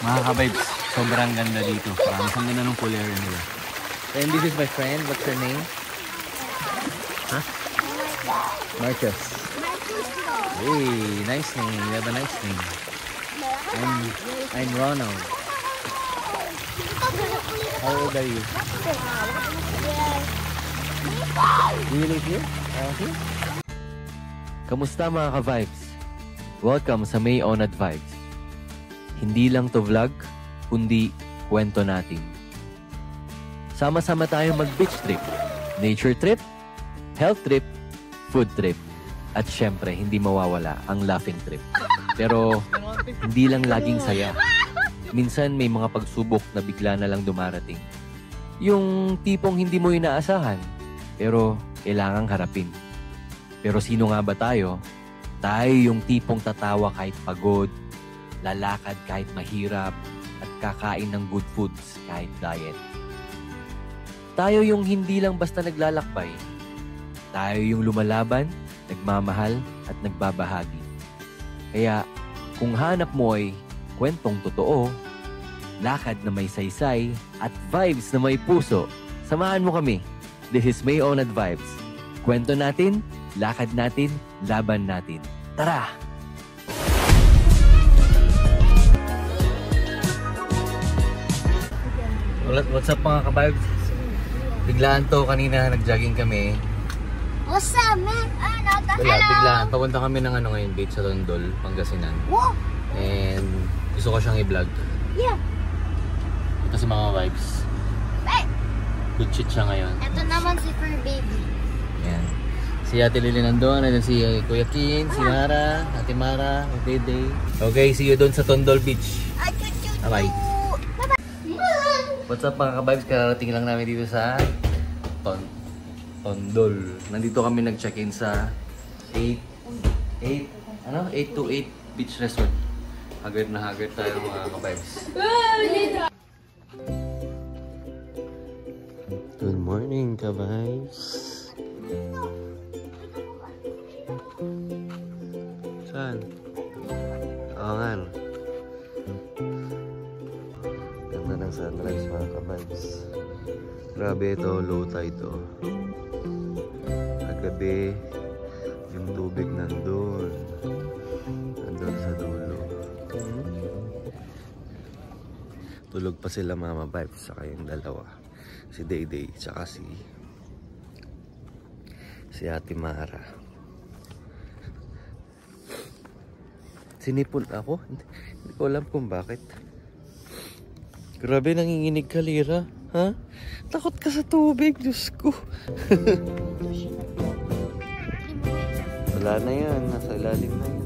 Mga ka-vibes, sobrang ganda dito. Promise, ang ganda ng pool area nila. And this is my friend. What's her name? Huh? Marcus. Hey, nice name. You have a nice name. I'm Ronald. How old are you? Do you live here? Here? Kamusta mga ka-vibes? Welcome sa May Onad Vibes. Hindi lang to vlog, kundi kwento natin. Sama-sama tayong mag-beach trip, nature trip, health trip, food trip, at syempre hindi mawawala ang laughing trip. Pero hindi lang laging saya. Minsan may mga pagsubok na bigla na lang dumarating. Yung tipong hindi mo inaasahan, pero kailangang harapin. Pero sino nga ba tayo? Tayo yung tipong tatawa kahit pagod, lalakad kahit mahirap, at kakain ng good foods kahit diet. Tayo yung hindi lang basta naglalakbay. Tayo yung lumalaban, nagmamahal, at nagbabahagi. Kaya kung hanap mo ay kwentong totoo, lakad na may saysay, at vibes na may puso, samahan mo kami. This is May Onad Vibes. Kwento natin, lakad natin, laban natin. Tara! What's up mga ka-vibes? Biglaan to, kanina nag-jogging kami. What's up, man? Wala, biglaan. Papunta kami ng ngayon, beach sa Tondol, Pangasinan. Whoa. And gusto ko siyang i-vlog. Yeah. Ito si mga vibes. Hey. Good shit siya ngayon. Ito naman si Fur Baby. Yan. Si Ate Lily nandun, nandun si Kuya Kin, si Mara, Ate Mara, Dede. Okay, see you doon sa Tondol Beach. Bye-bye. What's up mga ka-vibes? Kararating lang namin dito sa Tondol. Nandito kami nag-check-in sa 828 Beach Resort. Haggard na haggard tayo mga ka-vibes. Good morning ka-vibes. Saan? Oo nga no. Ganda ng sunrise mga ka-vibes. Grabe ito, low tide to. Kagabi, yung tubig nandun. Nandun sa dulo. Tulog pa sila mama vibes, saka yung dalawa. Si Dayday, tsaka si Ate Mara. Sinipon ako. Hindi ko alam kung bakit. Grabe, nanginginig ka, Lira. Ha? Takot ka sa tubig, Diyos ko. Wala na yan. Nasa ilalim na yan.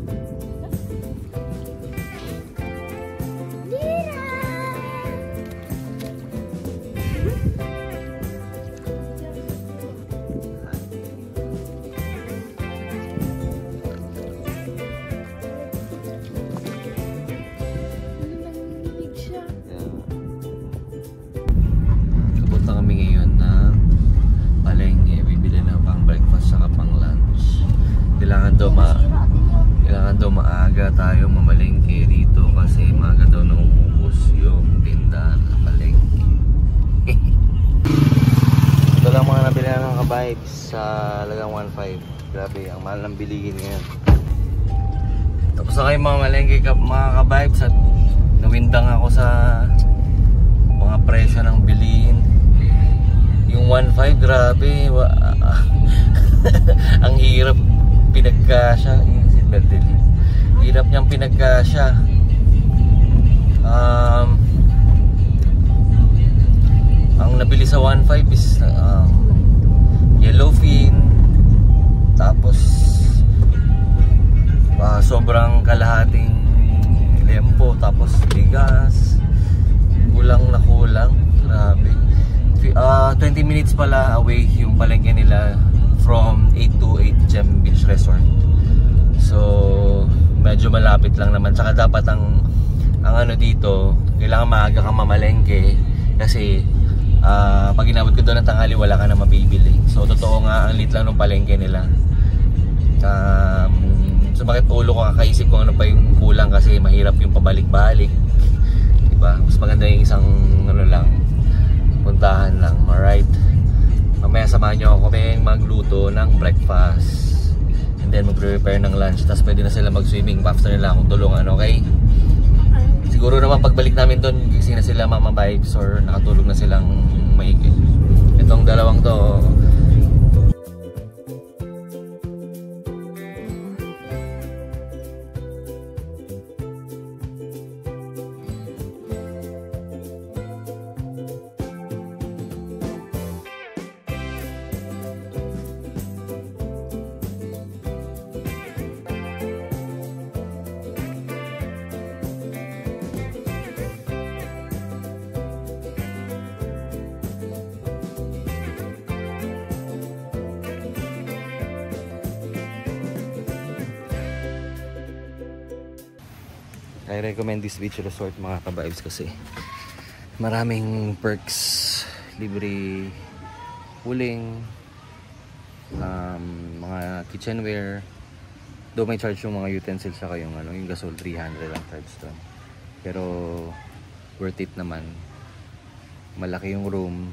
Kailangan daw maaga tayo mamalengke dito kasi maaga daw nauubos yung tindahan sa palengke. Ito lang mga nabili na ng ka-vibes sa lagang 1.5. Grabe, ang mahal ng bilihin ngayon. Tapos na kayo mamalengke mga ka-vibes at nawindang ako sa mga presyo ng bilihin. Yung 1.5, grabe. Ang hirap pinagkasya. Hirap niyang pinagkasya. Ang nabili sa 1.5 is yellowfin, tapos sobrang kalahating lempo, tapos bigas, kulang na kulang. Grabe. 20 minutes pala away yung palengke nila from 828 Gem Beach Resort. So medyo malapit lang naman. Tsaka dapat ang ano dito, kailangan maaga kang mamalengke kasi pag inabot ko doon ng tanghali wala ka na mabibili. So totoo nga, ang lit lang ng palengke nila. So bakit ulo ko kakaisip kung ano pa yung kulang kasi mahirap yung pabalik-balik. ba? Mas maganda yung isang ano lang, puntahan lang. Alright. Mamaya samahan nyo ako kaming magluto ng breakfast. And then mag-prepare ng lunch. Tapos pwede na sila mag-swimming. After nila akong tulungan, okay? Siguro naman pagbalik namin doon, gising na sila Mama Vibes or nakatulog na silang maigi. Itong dalawang to, I recommend this beach resort mga ka-vibes kasi maraming perks, libre huling, mga kitchenware, though may charge yung mga utensils saka yung gasol, 300 ang charge doon, pero worth it naman. Malaki yung room,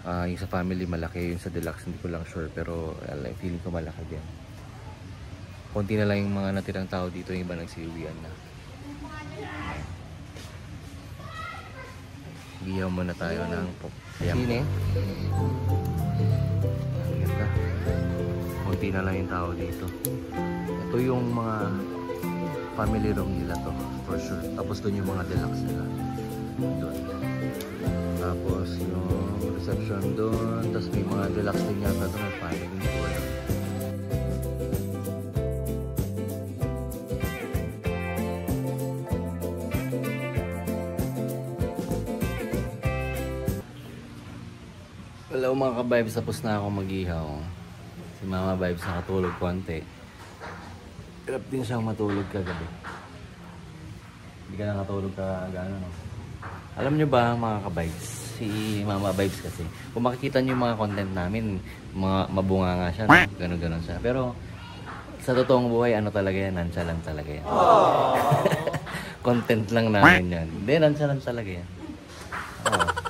yung sa family malaki, yung sa deluxe hindi ko lang sure, pero feeling ko malaki din. Konti na lang yung mga natirang tao dito, yung iba nagsiuwian na. Ihaw muna tayo ng sine. Ang ganda. Kunti na lang yung tao dito. Ito yung mga family room nila to, for sure. Tapos doon yung mga deluxe nila. Doon. Tapos yung reception doon. Tapos may mga deluxe din yata doon. May family doon. Hello mga ka-vibes, tapos na ako mag-ihaw. Si Mama Vibes nakatulog konti. Hirap din siyang matulog kagabi. Hindi ka nakatulog ka gano'n, no? Alam nyo ba mga ka-vibes, si Mama Vibes kasi, kung makikita nyo yung mga content namin, mga mabunga nga siya, no? Gano'n siya. Pero sa totoong buhay, ano talaga yan? Nansya lang talaga yan. Content lang namin yan. Hindi, nansya lang talaga yan. Oo.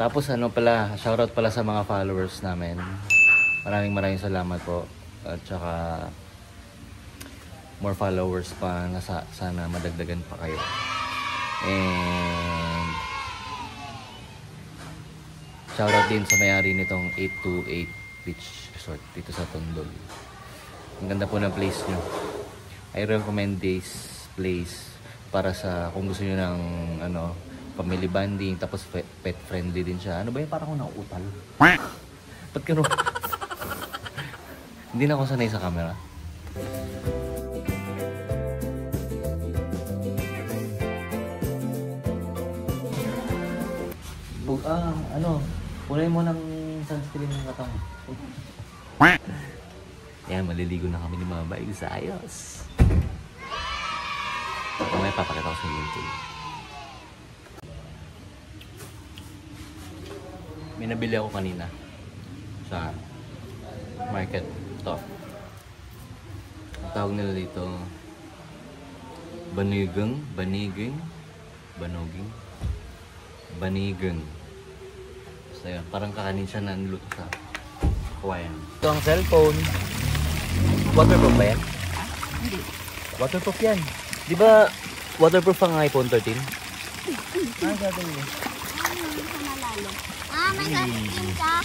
Tapos shoutout pala sa mga followers namin. Maraming salamat po. At saka more followers pa na sana madagdagan pa kayo. And shoutout din sa may-ari nitong 828 Beach Resort dito sa Tondo. Ang ganda po ng place nyo. I recommend this place para sa kung gusto nyo ng family bonding, tapos pet friendly din siya. Ano ba yun? Parang ako nauutal. Ba't gano'n? Hindi na ako sanay sa camera. Punay mo ng sunscreen ng katang. Yan, maliligo na kami ni Mama Vibes. Ayos. Mamaya papakita ko sa YouTube. May nabili ako kanina sa market. Ito. Ang tawag nila dito Banigeng. So yun, parang kakanin siya na niluto sa Hawaiian. Ito ang cellphone. Waterproof ba yan? Hindi. Waterproof yan. Di ba waterproof ang iPhone 13? Sabi niya. May sunscreen ka.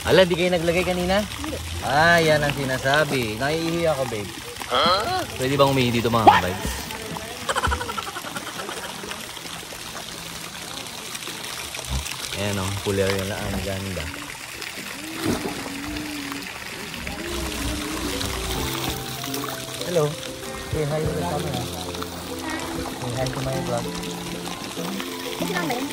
Ala, di kayo naglagay kanina? Hindi. Yan ang sinasabi. Naiihi ako, babe. Pwede bang umihi dito mga kabibes? Ayan o, puler yun lang. Ang ganda. Hello. Say hi to the camera. Say hi to my vlog. Ito lang ba yun?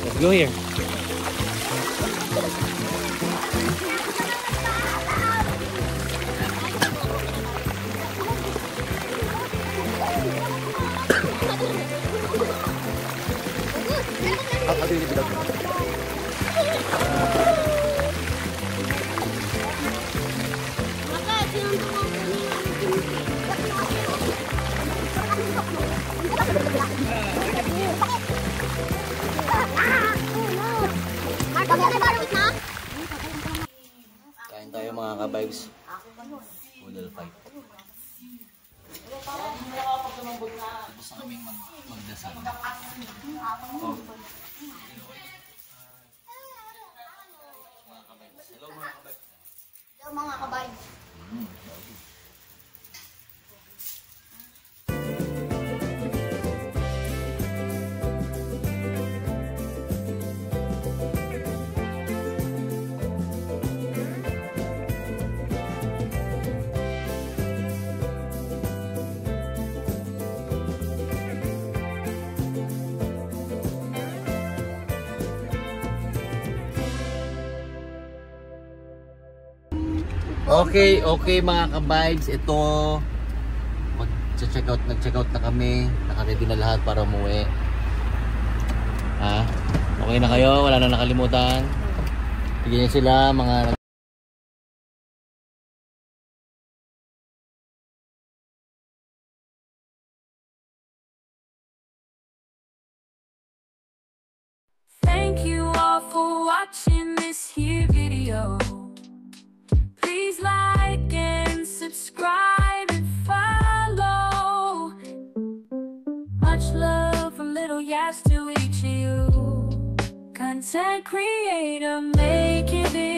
Let's go here. tayo mga ka-vibes. Poodle fight. Gusto kaming magdasal. Hello mga kabay. Okay mga ka-vibes, ito nag-check out na kami, naka-ready na lahat para umuwi. Ha? Okay na kayo? Wala na nakalimutan? Bigyan niyo sila mga Thank you all for watching this here video. Please like and subscribe and follow. Much love from Little Yas to each of you. Content creator, making it